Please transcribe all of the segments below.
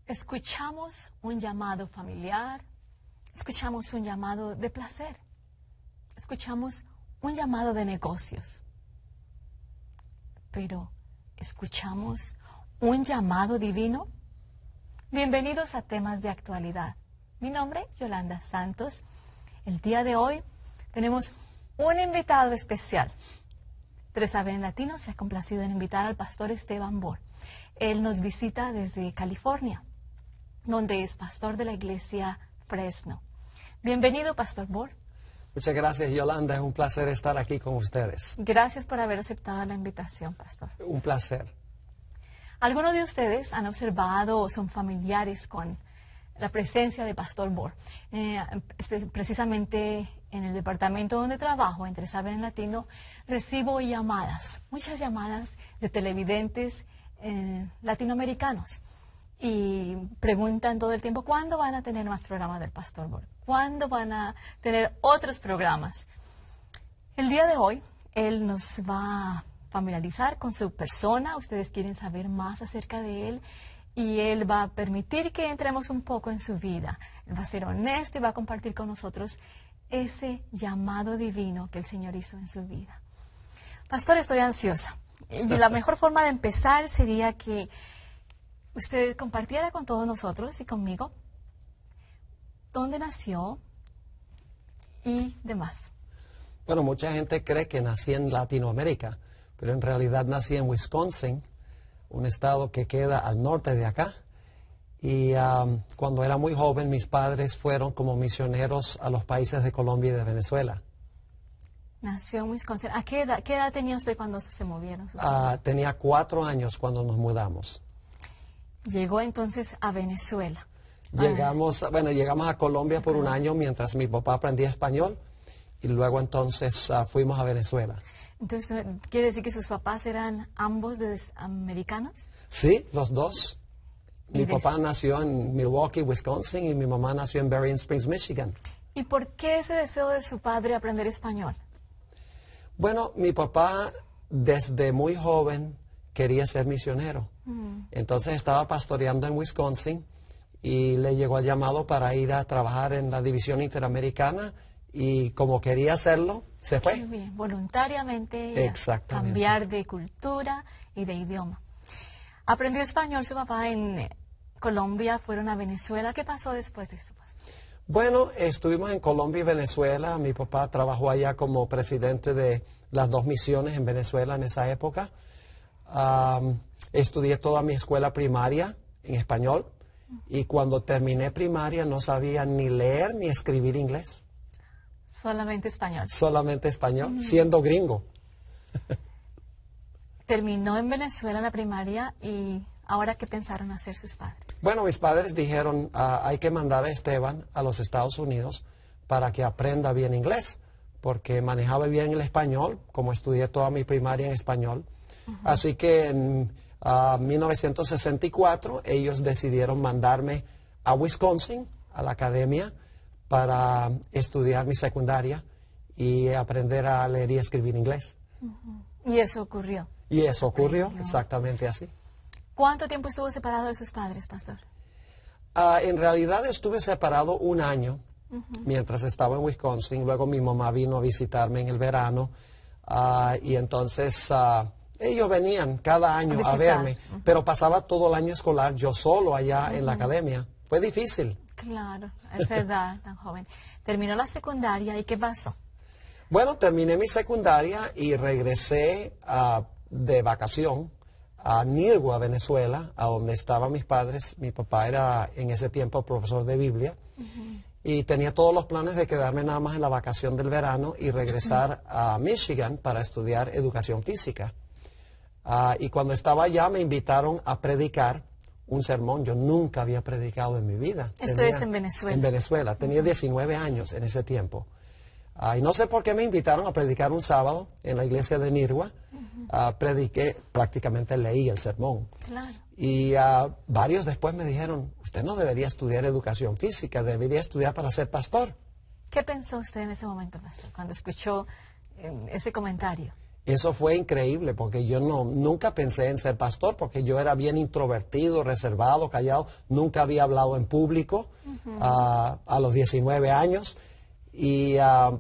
Escuchamos un llamado familiar, escuchamos un llamado de placer, escuchamos un llamado de negocios, pero ¿escuchamos un llamado divino? Bienvenidos a Temas de Actualidad. Mi nombre es Yolanda Santos. El día de hoy tenemos un invitado especial. Teresa en Latino se ha complacido en invitar al pastor Esteban Bor. Él nos visita desde California, donde es pastor de la iglesia Fresno. Bienvenido, Pastor Bor. Muchas gracias, Yolanda. Es un placer estar aquí con ustedes. Gracias por haber aceptado la invitación, Pastor. Un placer. ¿Algunos de ustedes han observado o son familiares con la presencia de Pastor Bor? Precisamente en el departamento donde trabajo, en Teresa en Latino, recibo llamadas, muchas llamadas de televidentes latinoamericanos. Y preguntan todo el tiempo, ¿cuándo van a tener más programas del Pastor Bor? ¿Cuándo van a tener otros programas? El día de hoy, él nos va a familiarizar con su persona. Ustedes quieren saber más acerca de él. Y él va a permitir que entremos un poco en su vida. Él va a ser honesto y va a compartir con nosotros ese llamado divino que el Señor hizo en su vida. Pastor, estoy ansiosa. Y la mejor forma de empezar sería que usted compartiera con todos nosotros y conmigo dónde nació y demás. Bueno, mucha gente cree que nací en Latinoamérica, pero en realidad nací en Wisconsin, un estado que queda al norte de acá. Y cuando era muy joven, mis padres fueron como misioneros a los países de Colombia y de Venezuela. Nació en Wisconsin. ¿A qué edad tenía usted cuando se movieron? Tenía 4 años cuando nos mudamos. Llegó entonces a Venezuela. Llegamos a Colombia por un año mientras mi papá aprendía español y luego entonces fuimos a Venezuela. Entonces, ¿quiere decir que sus papás eran ambos americanos? Sí, los dos. Mi papá nació en Milwaukee, Wisconsin, y mi mamá nació en Berrien Springs, Michigan. ¿Y por qué ese deseo de su padre aprender español? Bueno, mi papá desde muy joven quería ser misionero. Entonces estaba pastoreando en Wisconsin y le llegó el llamado para ir a trabajar en la División Interamericana y como quería hacerlo, se fue. Muy bien, voluntariamente cambiar de cultura y de idioma. Aprendió español su papá en Colombia, fueron a Venezuela. ¿Qué pasó después de eso? Bueno, estuvimos en Colombia y Venezuela. Mi papá trabajó allá como presidente de las 2 misiones en Venezuela en esa época. Estudié toda mi escuela primaria en español y cuando terminé primaria no sabía ni leer ni escribir inglés. Solamente español. Solamente español, siendo gringo. Terminó en Venezuela la primaria y ahora ¿qué pensaron hacer sus padres? Bueno, mis padres dijeron, hay que mandar a Esteban a los Estados Unidos para que aprenda bien inglés, porque manejaba bien el español, como estudié toda mi primaria en español. Así que en 1964 ellos decidieron mandarme a Wisconsin, a la academia, para estudiar mi secundaria y aprender a leer y escribir inglés. ¿Y eso ocurrió? Y eso ocurrió, exactamente así. ¿Cuánto tiempo estuvo separado de sus padres, pastor? En realidad estuve separado 1 año mientras estaba en Wisconsin. Luego mi mamá vino a visitarme en el verano y entonces ellos venían cada año a verme, pero pasaba todo el año escolar yo solo allá en la academia. Fue difícil. Claro, a esa edad tan joven. Terminó la secundaria y ¿qué pasó? Bueno, terminé mi secundaria y regresé de vacación a Nirgua, Venezuela, a donde estaban mis padres. Mi papá era en ese tiempo profesor de Biblia y tenía todos los planes de quedarme nada más en la vacación del verano y regresar a Michigan para estudiar educación física. Y cuando estaba allá me invitaron a predicar un sermón. Yo nunca había predicado en mi vida. Esto es en Venezuela. En Venezuela. Tenía 19 años en ese tiempo. Y no sé por qué me invitaron a predicar un sábado en la iglesia de Nirgua. Prediqué, prácticamente leí el sermón. Claro. Y varios después me dijeron, usted no debería estudiar educación física, debería estudiar para ser pastor. ¿Qué pensó usted en ese momento, pastor, cuando escuchó ese comentario? Eso fue increíble porque yo nunca pensé en ser pastor porque yo era bien introvertido, reservado, callado. Nunca había hablado en público a los 19 años y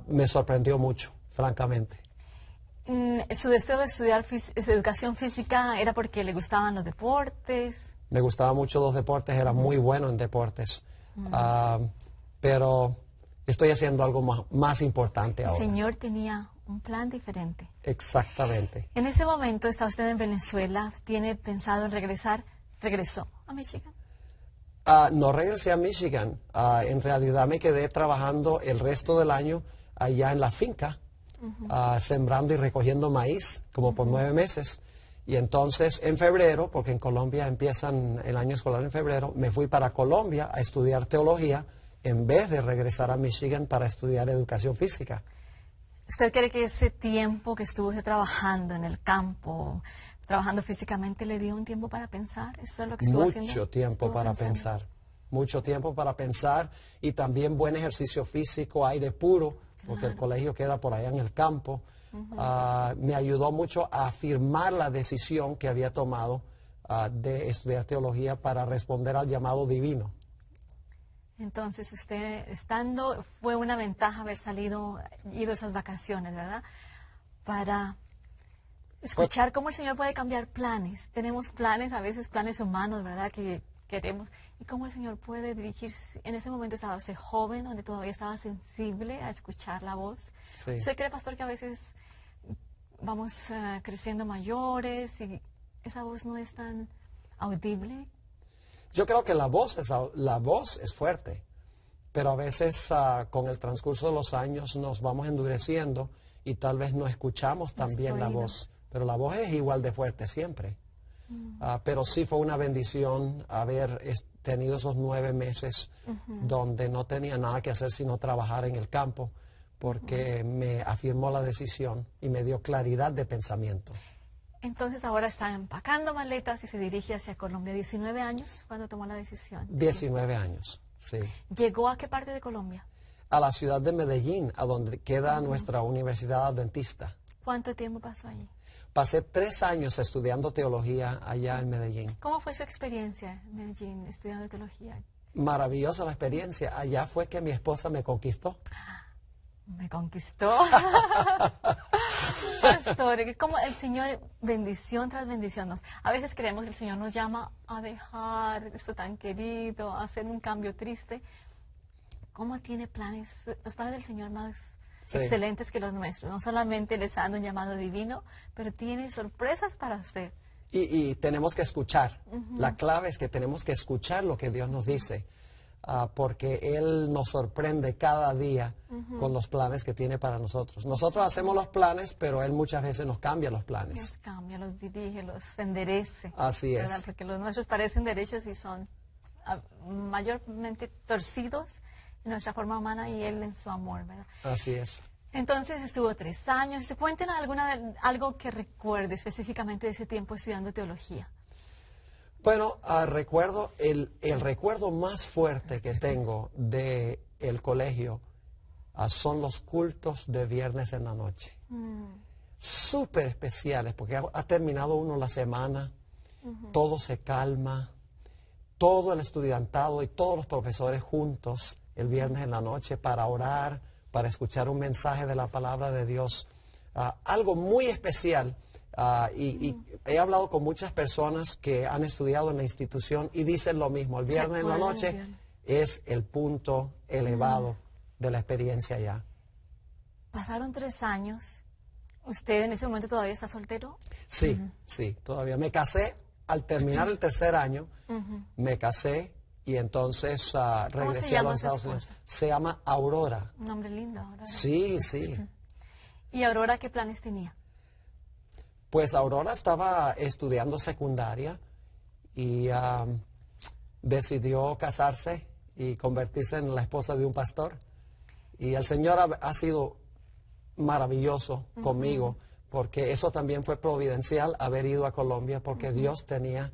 me sorprendió mucho, francamente. ¿Su deseo de estudiar educación física era porque le gustaban los deportes? Me gustaban mucho los deportes, era muy bueno en deportes. Pero estoy haciendo algo más importante ahora. El Señor tenía un plan diferente. Exactamente. En ese momento está usted en Venezuela, tiene pensado en regresar, regresó a Michigan. No regresé a Michigan. En realidad me quedé trabajando el resto del año allá en la finca, sembrando y recogiendo maíz, como por 9 meses. Y entonces en febrero, porque en Colombia empiezan el año escolar en febrero, me fui para Colombia a estudiar teología en vez de regresar a Michigan para estudiar educación física. ¿Usted cree que ese tiempo que estuvo usted trabajando en el campo, trabajando físicamente, le dio un tiempo para pensar? ¿Eso es lo que estuvo haciendo? Mucho tiempo para pensar. Mucho tiempo para pensar y también buen ejercicio físico, aire puro, porque el colegio queda por allá en el campo. Me ayudó mucho a afirmar la decisión que había tomado de estudiar teología para responder al llamado divino. Entonces, usted fue una ventaja haber ido esas vacaciones, ¿verdad? Para escuchar cómo el Señor puede cambiar planes. Tenemos planes, a veces planes humanos, ¿verdad? Que queremos. Y cómo el Señor puede dirigirse. En ese momento estaba usted joven, donde todavía estaba sensible a escuchar la voz. Sí. ¿Usted cree, pastor, que a veces vamos creciendo mayores y esa voz no es tan audible? Yo creo que la voz es fuerte, pero a veces con el transcurso de los años nos vamos endureciendo y tal vez no escuchamos tan bien la voz. Pero la voz es igual de fuerte siempre. Pero sí fue una bendición haber tenido esos 9 meses donde no tenía nada que hacer sino trabajar en el campo, porque me afirmó la decisión y me dio claridad de pensamiento. Entonces ahora está empacando maletas y se dirige hacia Colombia. 19 años cuando tomó la decisión. 19 años, sí. ¿Llegó a qué parte de Colombia? A la ciudad de Medellín, a donde queda nuestra Universidad Adventista. ¿Cuánto tiempo pasó allí? Pasé 3 años estudiando teología allá en Medellín. ¿Cómo fue su experiencia en Medellín estudiando teología? Maravillosa la experiencia. Allá fue que mi esposa me conquistó. Me conquistó. Pastor, como el Señor, bendición tras bendición. A veces creemos que el Señor nos llama a dejar esto tan querido, a hacer un cambio triste. ¿Cómo tiene planes, los planes del Señor más excelentes que los nuestros? No solamente les está dando un llamado divino, pero tiene sorpresas para usted. Y tenemos que escuchar. La clave es que tenemos que escuchar lo que Dios nos dice. Porque Él nos sorprende cada día con los planes que tiene para nosotros. Nosotros hacemos los planes, pero Él muchas veces nos cambia los planes. Los cambia, los dirige, los enderece. Así es. ¿Verdad? Porque los nuestros parecen derechos y son mayormente torcidos en nuestra forma humana y Él en su amor, ¿verdad? Así es. Entonces estuvo 3 años. Cuéntenos algo que recuerde específicamente de ese tiempo estudiando teología. Bueno, recuerdo el recuerdo más fuerte que tengo del colegio son los cultos de viernes en la noche. Súper especiales, porque ha terminado uno la semana, todo se calma, todo el estudiantado y todos los profesores juntos el viernes en la noche para orar, para escuchar un mensaje de la palabra de Dios. Algo muy especial. Y he hablado con muchas personas que han estudiado en la institución y dicen lo mismo. El viernes en la noche es el punto elevado de la experiencia allá. Pasaron 3 años. ¿Usted en ese momento todavía está soltero? Sí, sí, todavía. Me casé al terminar el 3er año. Me casé y entonces regresé a los Estados Unidos. Se llama Aurora. Un nombre lindo, Aurora. Sí, sí. ¿Y Aurora qué planes tenía? Pues Aurora estaba estudiando secundaria y decidió casarse y convertirse en la esposa de un pastor. Y el Señor ha sido maravilloso conmigo, porque eso también fue providencial haber ido a Colombia, porque Dios tenía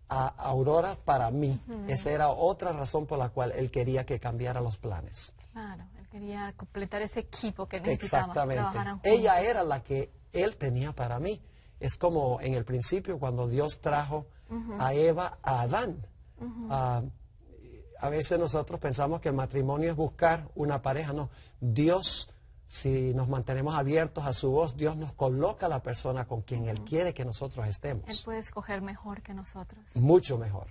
a Aurora para mí. Esa era otra razón por la cual Él quería que cambiara los planes. Claro, Él quería completar ese equipo que necesitábamos. Exactamente. Ella era la que Él tenía para mí. Es como en el principio cuando Dios trajo a Eva a Adán. A veces nosotros pensamos que el matrimonio es buscar una pareja. No, Dios, si nos mantenemos abiertos a su voz, Dios nos coloca a la persona con quien Él quiere que nosotros estemos. Él puede escoger mejor que nosotros. Mucho mejor.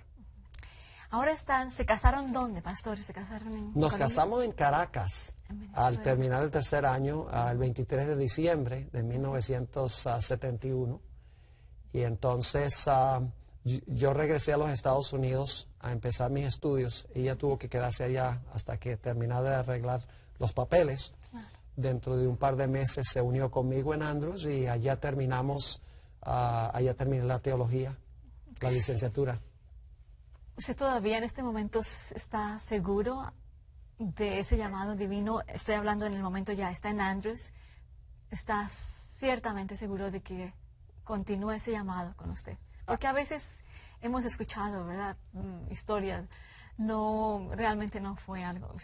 Ahora ¿se casaron dónde, pastor? ¿Se casaron en Nos Colombia? casamos en Caracas En Venezuela. al terminar el tercer año, el 23 de diciembre de 1971. Y entonces yo regresé a los Estados Unidos a empezar mis estudios. Ella tuvo que quedarse allá hasta que terminara de arreglar los papeles. Dentro de un par de meses se unió conmigo en Andrews y allá terminé la teología, la licenciatura. ¿Usted todavía en este momento está seguro de ese llamado divino? Estoy hablando en el momento ya, está en Andrews. ¿Está ciertamente seguro de que continúa ese llamado con usted? Porque a veces hemos escuchado, ¿verdad? Historias. Realmente no fue algo.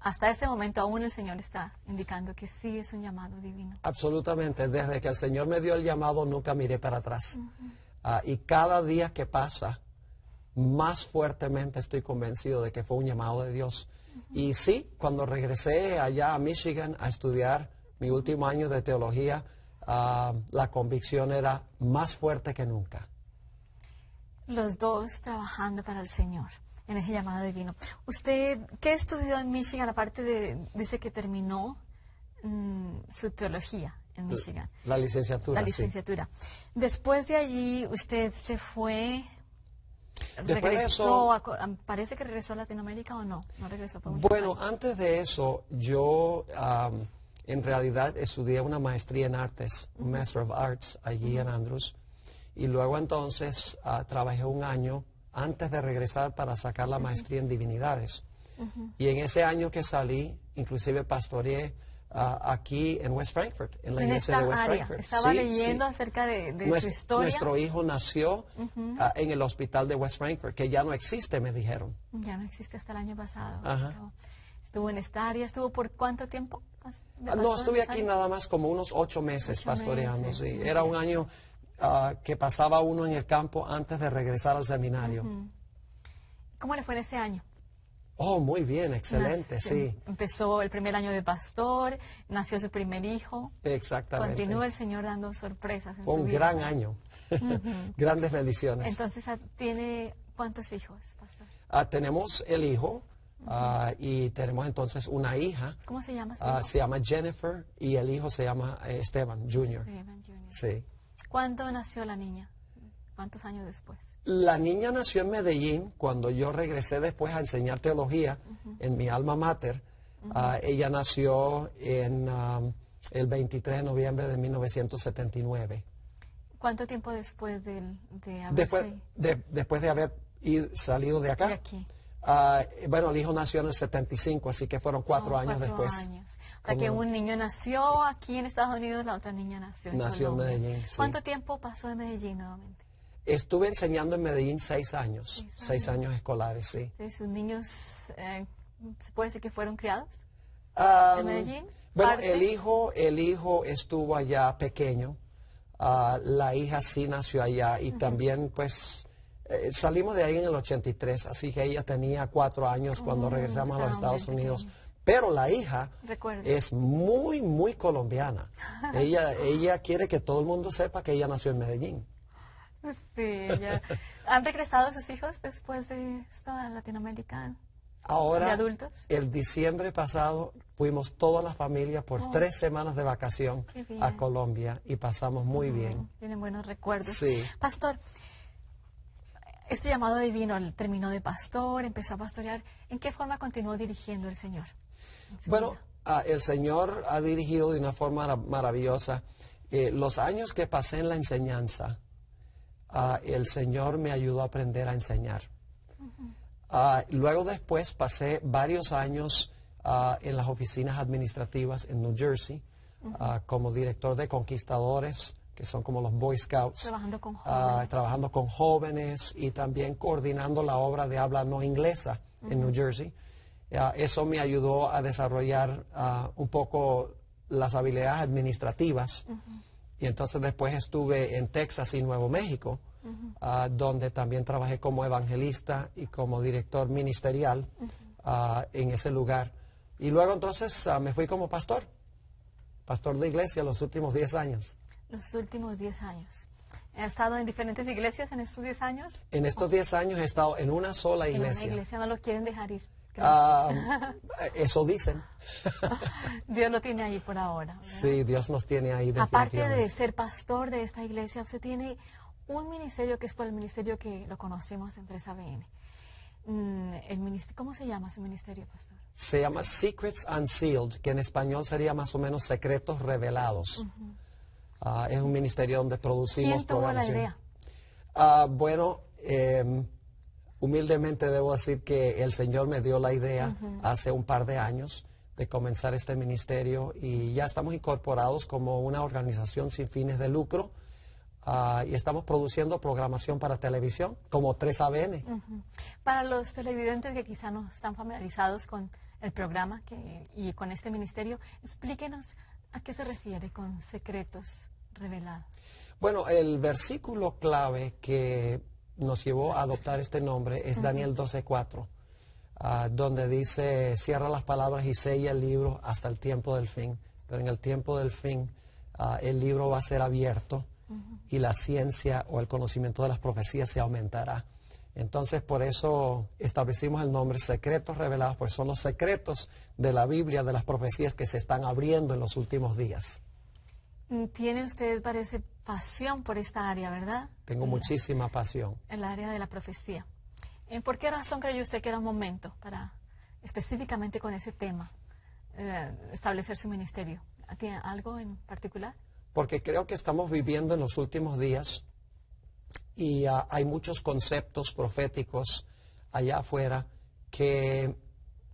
Hasta ese momento aún el Señor está indicando que sí es un llamado divino. Absolutamente. Desde que el Señor me dio el llamado nunca miré para atrás. Y cada día que pasa, más fuertemente estoy convencido de que fue un llamado de Dios. Y sí, cuando regresé allá a Michigan a estudiar mi último año de teología, la convicción era más fuerte que nunca. Los dos trabajando para el Señor en ese llamado divino. ¿Usted qué estudió en Michigan? Aparte dice que terminó su teología en Michigan. La licenciatura. La licenciatura. Sí. Después de allí, usted se fue... ¿Regresó? ¿Parece que regresó a Latinoamérica o no? ¿No regresó por muchos años? Antes de eso, yo en realidad estudié una maestría en artes, un Master of Arts, allí en Andrews. Y luego entonces trabajé un año antes de regresar para sacar la maestría en divinidades. Y en ese año que salí, inclusive pastoreé aquí en West Frankfurt, en la iglesia de West Frankfurt. Estaba leyendo acerca de su historia. Nuestro hijo nació en el hospital de West Frankfurt, que ya no existe, me dijeron. Ya no existe hasta el año pasado. Estuvo en esta área. ¿Estuvo por cuánto tiempo? No, estuve aquí nada más como unos 8 meses pastoreando. Sí. Era un año que pasaba uno en el campo antes de regresar al seminario. ¿Cómo le fue en ese año? Oh, muy bien, excelente, sí. Empezó el primer año de pastor, nació su primer hijo. Exactamente. Continúa el Señor dando sorpresas en Fue su un vida. gran año. Grandes bendiciones. Entonces, ¿tiene cuántos hijos, pastor? Tenemos el hijo y tenemos entonces una hija. ¿Cómo se llama? Se llama Jennifer y el hijo se llama Esteban Jr. Esteban Jr. Sí. ¿Cuándo nació la niña? ¿Cuántos años después? La niña nació en Medellín cuando yo regresé después a enseñar teología en mi alma mater. Ella nació en el 23 de noviembre de 1979. ¿Cuánto tiempo después de después de haber salido de acá? De aquí. Bueno, el hijo nació en el 75, así que fueron 4 años después. 4 años. O sea que un niño nació aquí en Estados Unidos, la otra niña nació en Colombia. En Medellín. Sí. ¿Cuánto tiempo pasó en Medellín nuevamente? Estuve enseñando en Medellín 6 años. 6 años escolares, sí. ¿Sus niños, se puede decir que fueron criados en Medellín? Bueno, el hijo estuvo allá pequeño. La hija sí nació allá y también, pues, salimos de ahí en el 83, así que ella tenía 4 años cuando regresamos a los Estados Unidos. Pero la hija es muy, muy colombiana. ella quiere que todo el mundo sepa que ella nació en Medellín. Sí, ¿Han regresado sus hijos después de esto a Latinoamérica? Ahora, ¿de adultos? El diciembre pasado fuimos toda la familia por 3 semanas de vacación a Colombia y pasamos muy bien. Tienen buenos recuerdos. Sí. Pastor, este llamado divino, él terminó de pastor, empezó a pastorear. ¿En qué forma continuó dirigiendo el Señor? Bueno, el Señor ha dirigido de una forma maravillosa. Los años que pasé en la enseñanza, el Señor me ayudó a aprender a enseñar. Luego después pasé varios años en las oficinas administrativas en New Jersey como director de conquistadores, que son como los Boy Scouts. Trabajando con jóvenes. Y también coordinando la obra de habla no inglesa en New Jersey. Eso me ayudó a desarrollar un poco las habilidades administrativas. Y entonces después estuve en Texas y Nuevo México, donde también trabajé como evangelista y como director ministerial en ese lugar. Y luego entonces me fui como pastor de iglesia los últimos 10 años. Los últimos 10 años. ¿Ha estado en diferentes iglesias en estos 10 años? En estos 10 años he estado en una sola iglesia. En una iglesia no lo quieren dejar ir. Eso dicen. Dios lo tiene ahí por ahora, ¿verdad? Sí, Dios nos tiene ahí Aparte definitivamente. de ser pastor de esta iglesia, usted tiene un ministerio que es por el ministerio que lo conocemos en 3ABN. ¿Cómo se llama su ministerio, pastor? Se llama Secrets Unsealed, que en español sería más o menos secretos revelados. Es un ministerio donde producimos ¿Quién tuvo la programación. idea? Bueno, humildemente debo decir que el Señor me dio la idea hace un par de años de comenzar este ministerio y ya estamos incorporados como una organización sin fines de lucro y estamos produciendo programación para televisión como 3ABN. Para los televidentes que quizá no están familiarizados con el programa y con este ministerio, explíquenos a qué se refiere con secretos revelados. Bueno, el versículo clave que nos llevó a adoptar este nombre es Daniel 12:4, donde dice, cierra las palabras y sella el libro hasta el tiempo del fin. Pero en el tiempo del fin, el libro va a ser abierto y la ciencia o el conocimiento de las profecías se aumentará. Entonces, por eso establecimos el nombre Secretos Revelados, pues son los secretos de la Biblia, de las profecías que se están abriendo en los últimos días. Tiene usted, parece, pasión por esta área, ¿verdad? Tengo muchísima pasión. El área de la profecía. ¿Por qué razón creyó usted que era un momento para, específicamente con ese tema, establecer su ministerio? ¿Tiene algo en particular? Porque creo que estamos viviendo en los últimos días y hay muchos conceptos proféticos allá afuera que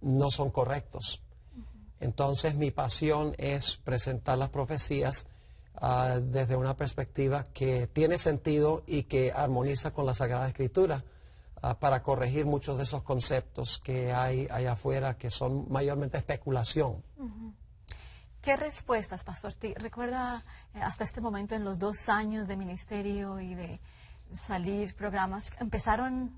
no son correctos. Entonces mi pasión es presentar las profecías desde una perspectiva que tiene sentido y que armoniza con la Sagrada Escritura para corregir muchos de esos conceptos que hay allá afuera que son mayormente especulación. ¿Qué respuestas, Pastor? ¿Recuerda hasta este momento en los 2 años de ministerio y de salir programas, empezaron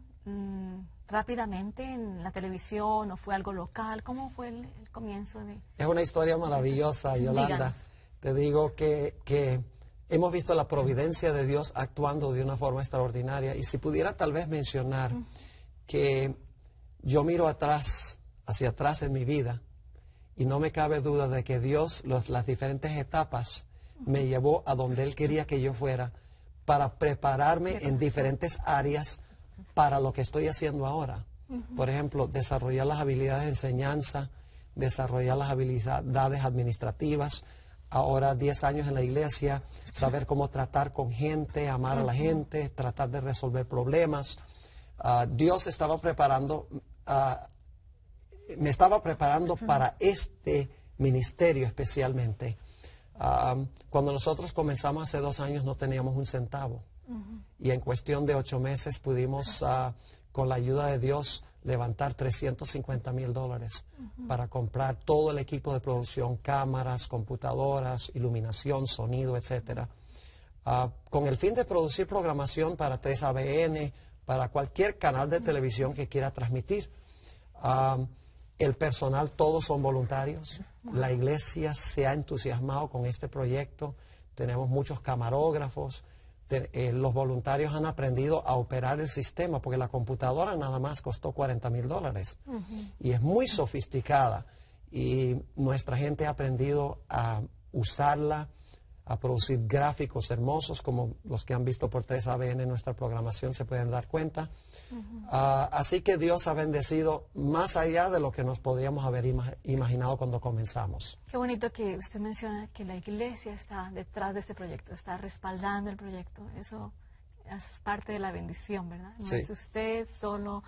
rápidamente en la televisión o fue algo local? ¿Cómo fue el comienzo de...? Es una historia maravillosa, Yolanda. Díganos. Te digo que hemos visto la providencia de Dios actuando de una forma extraordinaria. Y si pudiera tal vez mencionar que yo miro hacia atrás en mi vida, y no me cabe duda de que Dios, las diferentes etapas, me llevó a donde Él quería que yo fuera para prepararme en diferentes áreas para lo que estoy haciendo ahora. Por ejemplo, desarrollar las habilidades de enseñanza, desarrollar las habilidades administrativas. Ahora 10 años en la iglesia, saber cómo tratar con gente, amar a la gente, tratar de resolver problemas. Dios estaba preparando, me estaba preparando para este ministerio especialmente. Cuando nosotros comenzamos hace 2 años no teníamos un centavo. Y en cuestión de 8 meses pudimos, con la ayuda de Dios, levantar $350,000 para comprar todo el equipo de producción, cámaras, computadoras, iluminación, sonido, etcétera, con el fin de producir programación para 3ABN, para cualquier canal de televisión que quiera transmitir. El personal, todos son voluntarios. La iglesia se ha entusiasmado con este proyecto. Tenemos muchos camarógrafos. Los voluntarios han aprendido a operar el sistema porque la computadora nada más costó $40,000 y es muy sofisticada y nuestra gente ha aprendido a usarla, a producir gráficos hermosos como los que han visto por 3ABN en nuestra programación se pueden dar cuenta. Así que Dios ha bendecido más allá de lo que nos podríamos haber imaginado cuando comenzamos. Qué bonito que usted menciona que la iglesia está detrás de este proyecto, está respaldando el proyecto. Eso es parte de la bendición, ¿verdad? No Sí. es usted solo,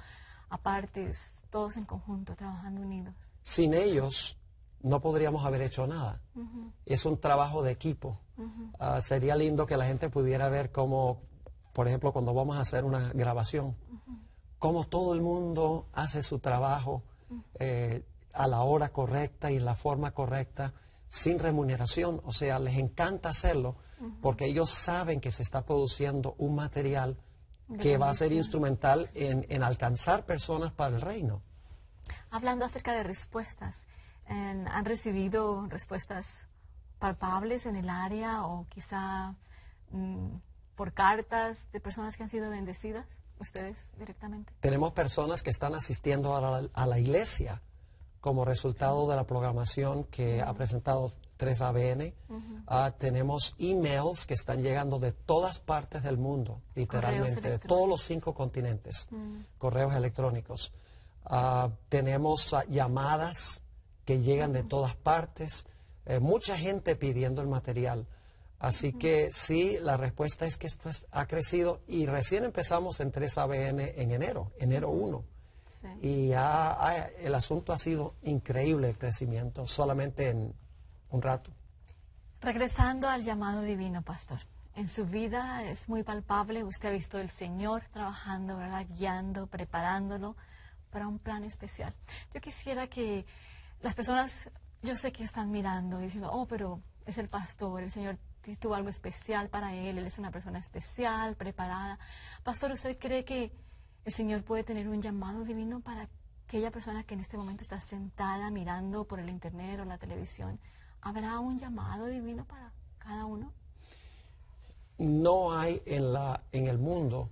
aparte, es todos en conjunto, trabajando unidos. Sin ellos no podríamos haber hecho nada. Es un trabajo de equipo. Sería lindo que la gente pudiera ver cómo, por ejemplo, cuando vamos a hacer una grabación, cómo todo el mundo hace su trabajo a la hora correcta y en la forma correcta, sin remuneración, o sea, les encanta hacerlo porque ellos saben que se está produciendo un material que va a ser instrumental en alcanzar personas para el reino. Hablando acerca de respuestas, ¿han recibido respuestas palpables en el área o quizá por cartas de personas que han sido bendecidas, ustedes directamente? Tenemos personas que están asistiendo a la iglesia como resultado de la programación que ha presentado 3ABN. Tenemos emails que están llegando de todas partes del mundo, literalmente, de todos los 5 continentes, correos electrónicos. Tenemos llamadas que llegan de todas partes, mucha gente pidiendo el material. Así que sí, la respuesta es que esto ha crecido y recién empezamos en 3ABN en enero 1. Sí. Y el asunto ha sido increíble el crecimiento, solamente en un rato. Regresando al llamado divino, pastor. En su vida es muy palpable, usted ha visto el Señor trabajando, ¿verdad? Guiando, preparándolo para un plan especial. Yo quisiera que las personas, yo sé que están mirando y diciendo, oh, pero es el pastor, el Señor tuvo algo especial para él es una persona especial, preparada. Pastor, ¿usted cree que el Señor puede tener un llamado divino para aquella persona que en este momento está sentada mirando por el internet o la televisión? ¿Habrá un llamado divino para cada uno? No hay en el mundo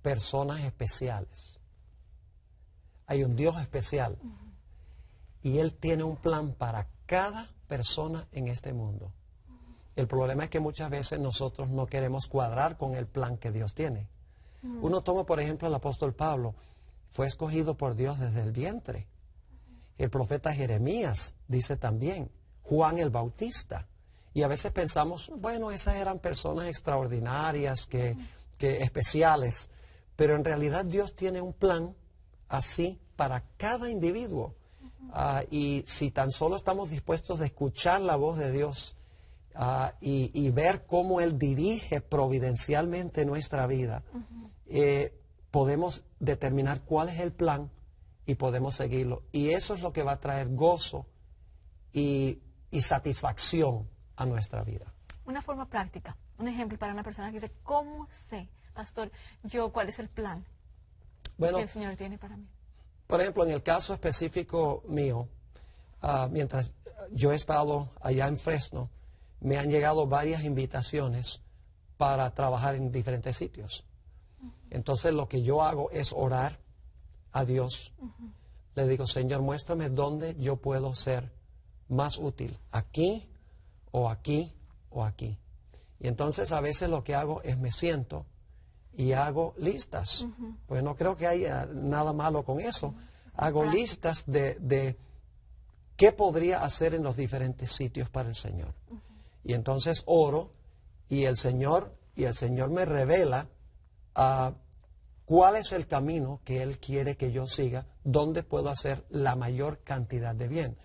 personas especiales. Hay un Dios especial. Y Él tiene un plan para cada persona en este mundo. El problema es que muchas veces nosotros no queremos cuadrar con el plan que Dios tiene. Uno toma, por ejemplo, el apóstol Pablo. Fue escogido por Dios desde el vientre. El profeta Jeremías dice también. Juan el Bautista. Y a veces pensamos, bueno, esas eran personas extraordinarias, que especiales. Pero en realidad Dios tiene un plan así para cada individuo. Y si tan solo estamos dispuestos a escuchar la voz de Dios y ver cómo Él dirige providencialmente nuestra vida, podemos determinar cuál es el plan y podemos seguirlo. Y eso es lo que va a traer gozo y satisfacción a nuestra vida. Una forma práctica, un ejemplo para una persona que dice, ¿cómo sé, pastor, cuál es el plan que el Señor tiene para mí? Por ejemplo, en el caso específico mío, mientras yo he estado allá en Fresno, me han llegado varias invitaciones para trabajar en diferentes sitios. Entonces lo que yo hago es orar a Dios. Le digo, Señor, muéstrame dónde yo puedo ser más útil, aquí o aquí o aquí. Y entonces a veces lo que hago es me siento y hago listas. Pues no creo que haya nada malo con eso. Hago listas de qué podría hacer en los diferentes sitios para el Señor. Y entonces oro y el Señor me revela cuál es el camino que Él quiere que yo siga, dónde puedo hacer la mayor cantidad de bien.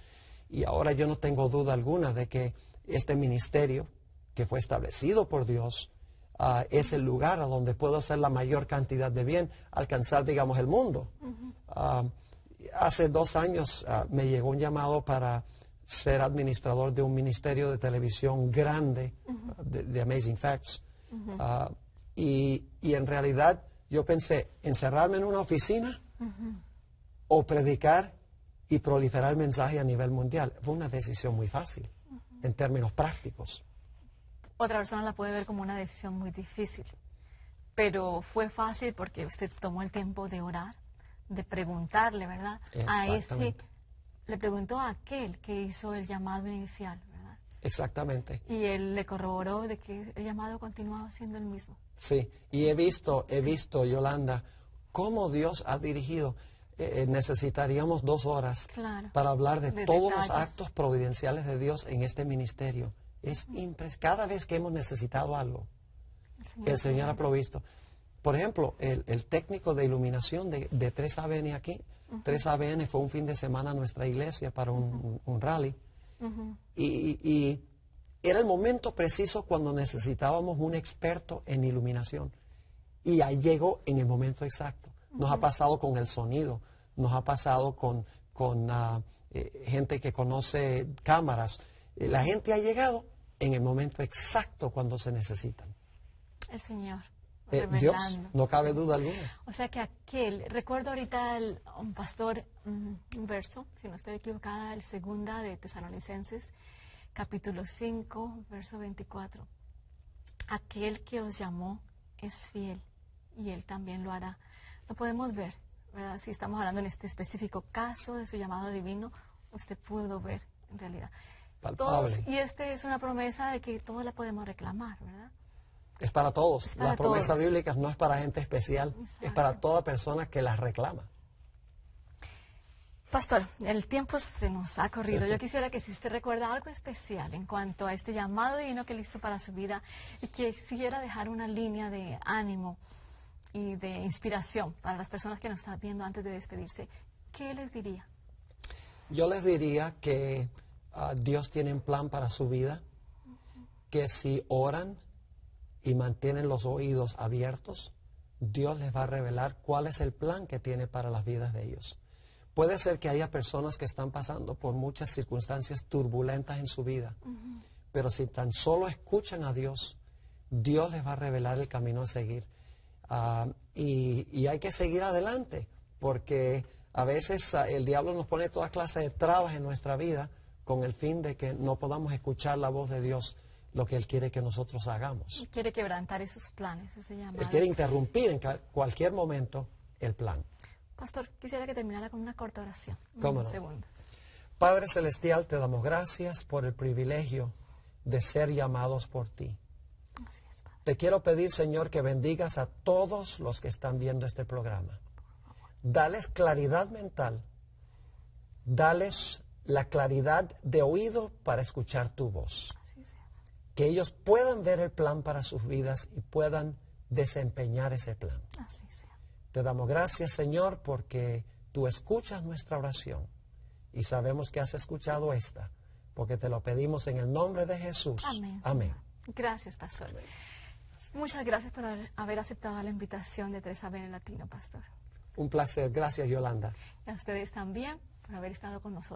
Y ahora yo no tengo duda alguna de que este ministerio que fue establecido por Dios es el lugar a donde puedo hacer la mayor cantidad de bien, alcanzar, digamos, el mundo. Hace 2 años me llegó un llamado para ser administrador de un ministerio de televisión grande, de Amazing Facts. Y en realidad yo pensé, encerrarme en una oficina o predicar y proliferar el mensaje a nivel mundial. Fue una decisión muy fácil, en términos prácticos. Otra persona la puede ver como una decisión muy difícil, pero fue fácil porque usted tomó el tiempo de orar, de preguntarle, ¿verdad? Le preguntó a aquel que hizo el llamado inicial, ¿verdad? Exactamente. Y él le corroboró de que el llamado continuaba siendo el mismo. Sí, y he visto, Yolanda, cómo Dios ha dirigido. Necesitaríamos 2 horas para hablar de todos los actos providenciales de Dios en este ministerio. Es cada vez que hemos necesitado algo, el Señor ha provisto. Por ejemplo, el técnico de iluminación de 3ABN aquí, 3ABN fue un fin de semana a nuestra iglesia para un rally. Y era el momento preciso cuando necesitábamos un experto en iluminación. Y ahí llegó en el momento exacto. Nos ha pasado con el sonido, nos ha pasado con gente que conoce cámaras. La gente ha llegado en el momento exacto cuando se necesitan. El Señor. Dios, Revelando. no cabe duda alguna. O sea que recuerdo ahorita un pastor, un verso, si no estoy equivocada, el segunda de Tesalonicenses, capítulo 5, verso 24. Aquel que os llamó es fiel y Él también lo hará. Lo podemos ver, ¿verdad? Si estamos hablando en este específico caso de su llamado divino, usted pudo ver en realidad. Palpable. Y esta es una promesa de que todos la podemos reclamar, ¿verdad? Es para todos. Es para Las promesas todos. bíblicas no es para gente especial, Exacto. es para toda persona que las reclama. Pastor, el tiempo se nos ha corrido. Yo quisiera que si usted recuerda algo especial en cuanto a este llamado divino que él hizo para su vida y quisiera dejar una línea de ánimo y de inspiración para las personas que nos están viendo antes de despedirse, ¿qué les diría? Yo les diría que Dios tiene un plan para su vida, que si oran y mantienen los oídos abiertos, Dios les va a revelar cuál es el plan que tiene para las vidas de ellos. Puede ser que haya personas que están pasando por muchas circunstancias turbulentas en su vida, pero si tan solo escuchan a Dios, Dios les va a revelar el camino a seguir. Y hay que seguir adelante, porque a veces el diablo nos pone toda clase de trabas en nuestra vida con el fin de que no podamos escuchar la voz de Dios, lo que Él quiere que nosotros hagamos. Quiere quebrantar esos planes, ese llamado. Él quiere interrumpir en cualquier momento el plan. Pastor, quisiera que terminara con una corta oración. ¿Cómo no? Segundos. Padre Celestial, te damos gracias por el privilegio de ser llamados por ti. Así es, Padre. Te quiero pedir, Señor, que bendigas a todos los que están viendo este programa. Dales claridad mental. Dales la claridad de oído para escuchar tu voz. Así sea. Que ellos puedan ver el plan para sus vidas y puedan desempeñar ese plan. Así sea. Te damos gracias, Señor, porque tú escuchas nuestra oración y sabemos que has escuchado esta, porque te lo pedimos en el nombre de Jesús. Amén. Amén. Señor. Gracias, Pastor. Amén. Muchas gracias por haber aceptado la invitación de Teresa Ben Latino, Pastor. Un placer. Gracias, Yolanda. Y a ustedes también por haber estado con nosotros.